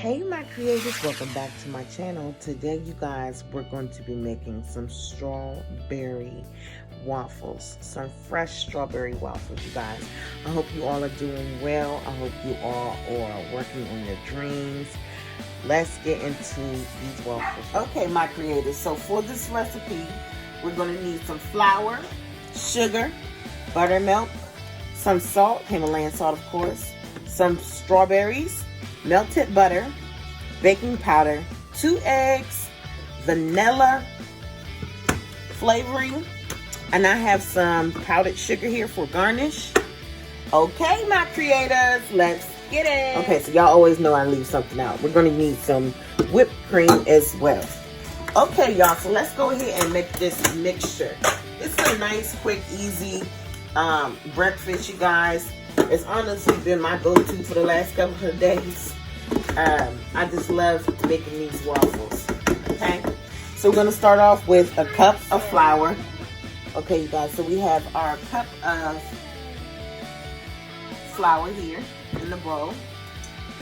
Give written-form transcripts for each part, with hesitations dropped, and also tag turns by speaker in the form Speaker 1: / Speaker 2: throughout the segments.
Speaker 1: Hey my creators, welcome back to my channel. Today you guys, we're going to be making some strawberry waffles, some fresh strawberry waffles, you guys. I hope you all are doing well. I hope you all are working on your dreams. Let's get into these waffles. Okay my creators, so for this recipe we're going to need some flour, sugar, buttermilk, some salt, Himalayan salt of course, some strawberries, melted butter, baking powder, 2 eggs, vanilla flavoring, and I have some powdered sugar here for garnish. Okay, my creators, let's get it. Okay, so y'all always know I leave something out. We're going to need some whipped cream as well. Okay, y'all, so let's go ahead and make this mixture. It's a nice, quick, easy breakfast, you guys. It's honestly been my go-to for the last couple of days. I just love making these waffles. Okay, so we're going to start off with a cup of flour. Okay, you guys, so we have our cup of flour here in the bowl.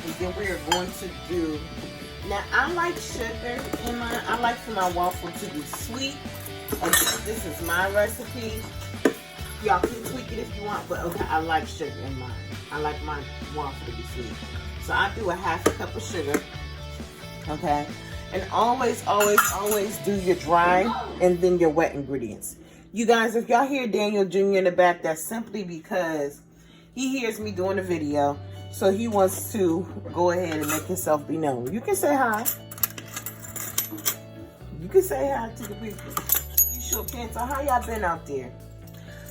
Speaker 1: And then we're going to do, now I like sugar in mine. I like for my waffle to be sweet. And this is my recipe. Y'all can tweak it if you want, but okay, I like sugar in mine. I like my waffle to be sweet. So I do a half a cup of sugar, okay? And always, always, always do your dry and then your wet ingredients. You guys, if y'all hear Daniel Jr. in the back, that's simply because he hears me doing a video, so he wants to go ahead and make himself be known. You can say hi. You can say hi to the people. You sure can. So how y'all been out there?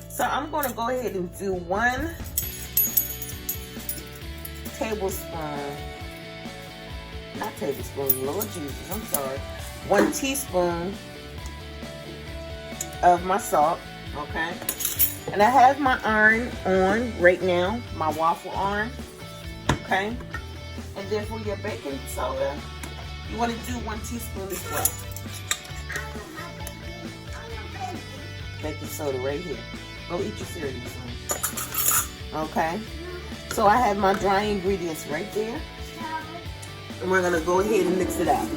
Speaker 1: So I'm going to go ahead and do 1 tablespoon, not tablespoon, Lord Jesus, I'm sorry, 1 teaspoon of my salt, okay? And I have my iron on right now, my waffle iron, okay? And then for your baking soda, you want to do 1 teaspoon as well. Baking soda right here. Go eat your cereal, son. Okay? So I have my dry ingredients right there. And we're going to go ahead and mix it out.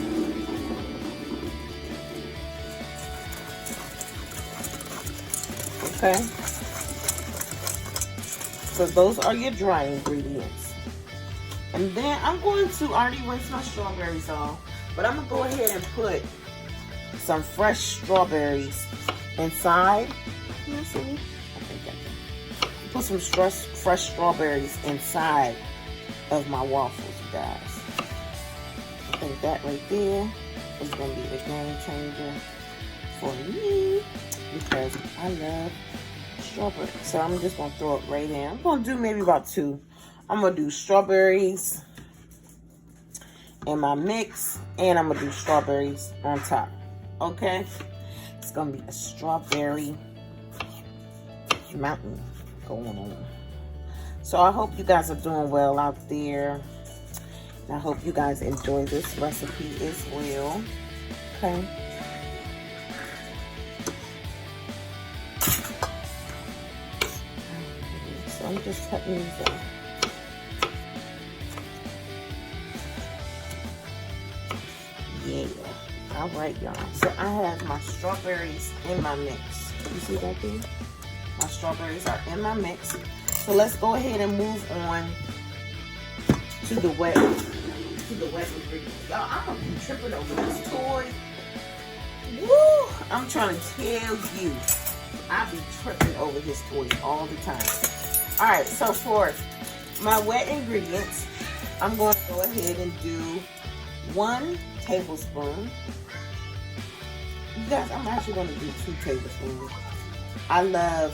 Speaker 1: Okay? So those are your dry ingredients. And then I'm going to already rinse my strawberries off. But I'm going to go ahead and put some fresh strawberries inside. You see? Put some fresh strawberries inside of my waffles, you guys. I think that right there is going to be a game changer for me because I love strawberries. So I'm just going to throw it right in. I'm going to do maybe about 2. I'm going to do strawberries in my mix, and I'm going to do strawberries on top. Okay? It's going to be a strawberry mountain going on. So I hope you guys are doing well out there. And I hope you guys enjoy this recipe as well. Okay. So I'm just cutting these up. Yeah. All right, y'all. So I have my strawberries in my mix. You see that there? My strawberries are in my mix. So let's go ahead and move on to the wet ingredients. Y'all, I'm gonna be tripping over this toy. Woo! I'm trying to tell you, I be tripping over his toys all the time. Alright, so for my wet ingredients, I'm going to go ahead and do 1 tablespoon. You guys, I'm actually going to do 2 tablespoons. I love,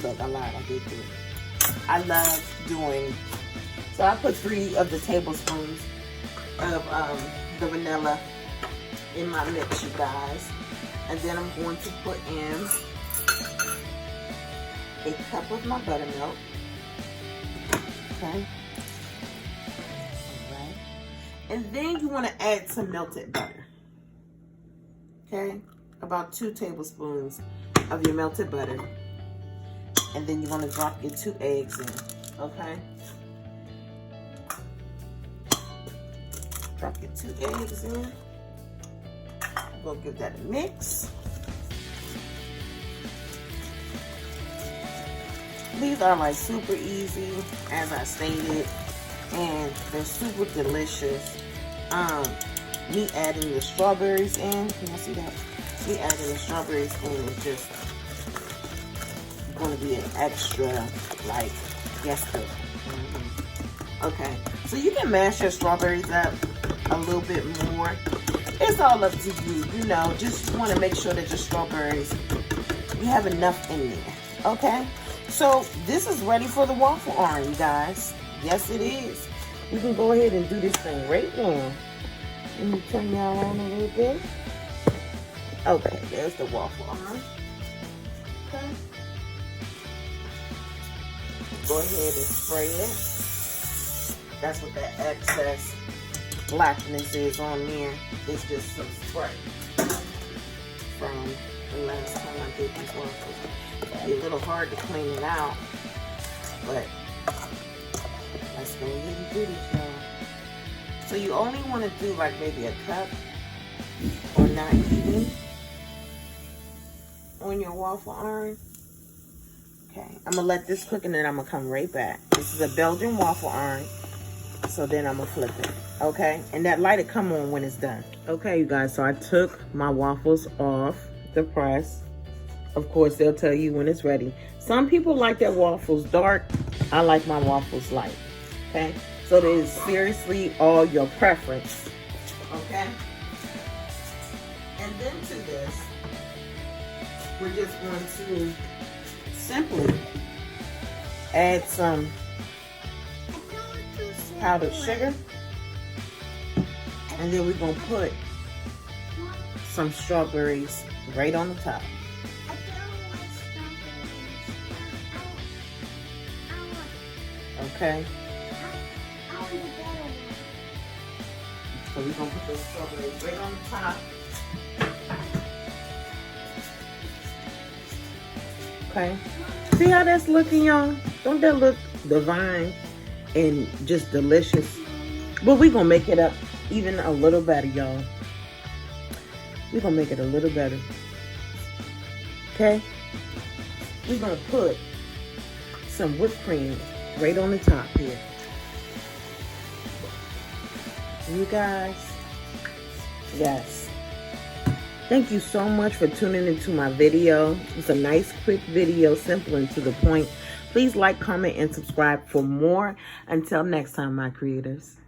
Speaker 1: look, I lied, I did do it. I love doing, so I put 3 of the tablespoons of the vanilla in my mix, you guys. And then I'm going to put in a cup of my buttermilk. Okay. Alright. And then you want to add some melted butter. Okay. About 2 tablespoons of your melted butter, and then you want to drop your 2 eggs in, okay? Drop your 2 eggs in. Go give that a mix. These are like super easy, as I stated, and they're super delicious. Me adding the strawberries in, can you see that? Me adding the strawberries in is just going to be an extra, like, gusto. Okay, so you can mash your strawberries up a little bit more. It's all up to you, you know. Just want to make sure that your strawberries, you have enough in there, okay? So this is ready for the waffle iron, you guys. Yes, it is. We can go ahead and do this thing right now. Let me turn y'all on a little bit. Okay, there's the waffle iron. Okay. Go ahead and spray it. That's what that excess blackness is on there. It's just some spray from the last time I did these waffles. It'd be a little hard to clean it out, but let's go ahead and do this, y'all. So you only want to do like maybe a cup or not even on your waffle iron. Okay, I'm gonna let this cook and then I'm gonna come right back. This is a Belgian waffle iron, so then I'm gonna flip it. Okay, and that light will come on when it's done. Okay, you guys, so I took my waffles off the press. Of course, they'll tell you when it's ready. Some people like their waffles dark. I like my waffles light. Okay, so it is seriously all your preference. Okay, and then to this, we're just going to simply add some powdered sugar, and then we're going to put some strawberries right on the top. Okay. So we're going to put those strawberries right on the top. Okay. See how that's looking, y'all? Don't that look divine and just delicious? But we're going to make it up even a little better, y'all. We're going to make it a little better. Okay? We're going to put some whipped cream right on the top here. You guys, yes. Thank you so much for tuning into my video. It's a nice, quick video, simple and to the point. Please like, comment, and subscribe for more. Until next time, my creators.